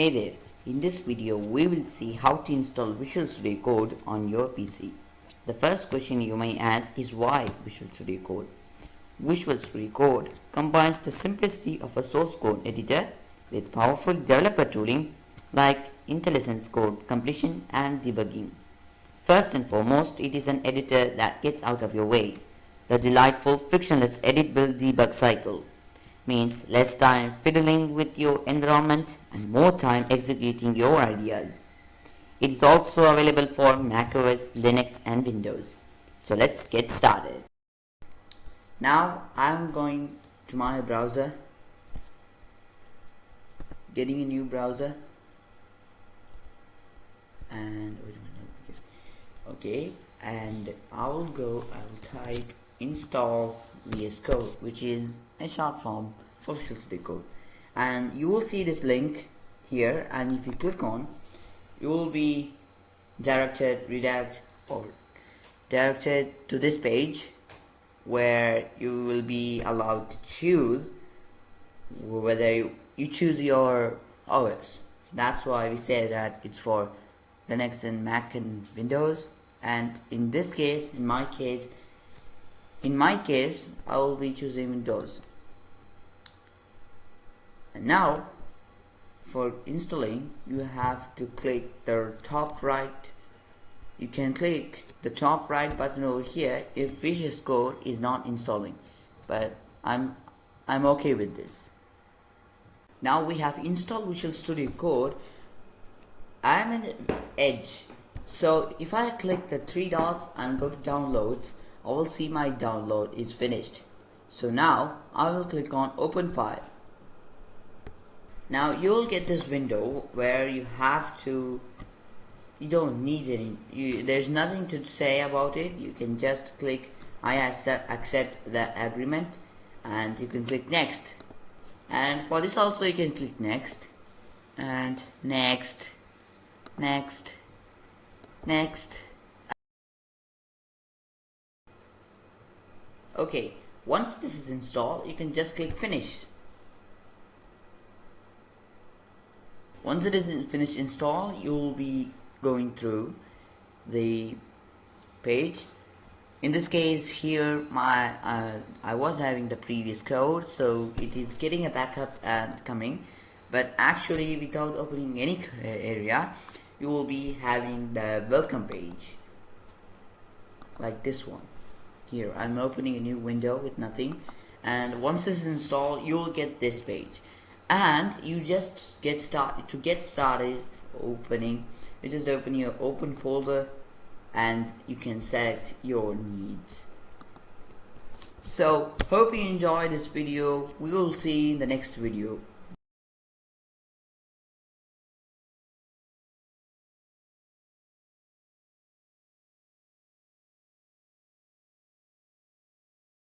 Hey there, in this video we will see how to install Visual Studio Code on your PC. The first question you may ask is why Visual Studio Code? Visual Studio Code combines the simplicity of a source code editor with powerful developer tooling like IntelliSense code completion and debugging. First and foremost, it is an editor that gets out of your way. The delightful frictionless edit-build-debug cycle means less time fiddling with your environment and more time executing your ideas. It is also available for macOS, Linux and Windows. So let's get started. Now I'm going to my browser, getting a new browser, and I will type install VS Code, which is a short form for Visual Studio Code, and you will see this link here, and if you click on, you will be directed to this page where you will be allowed to choose whether you choose your OS. That's why we say that it's for Linux and Mac and Windows, and in my case I will be choosing Windows. And now for installing, you have to click the top right. You can click the top right button over here if Visual Code is not installing, but I'm okay with this. Now we have installed Visual Studio Code. I'm in Edge, so if I click the three dots and go to downloads, I will see my download is finished. So now I will click on open file. Now you will get this window where you don't need any, there's nothing to say about it. You can just click I accept the agreement, and you can click next. And for this also you can click next and next. Okay, once this is installed, you can just click finish. Once it is finished install, you will be going through the page. In this case here, I was having the previous code, so it is getting a backup and coming, but actually without opening any area, you will be having the welcome page like this one. Here I'm opening a new window with nothing, and once this is installed, you will get this page, and you just get started opening. You just open your open folder and you can select your needs. So hope you enjoyed this video. We will see you in the next video.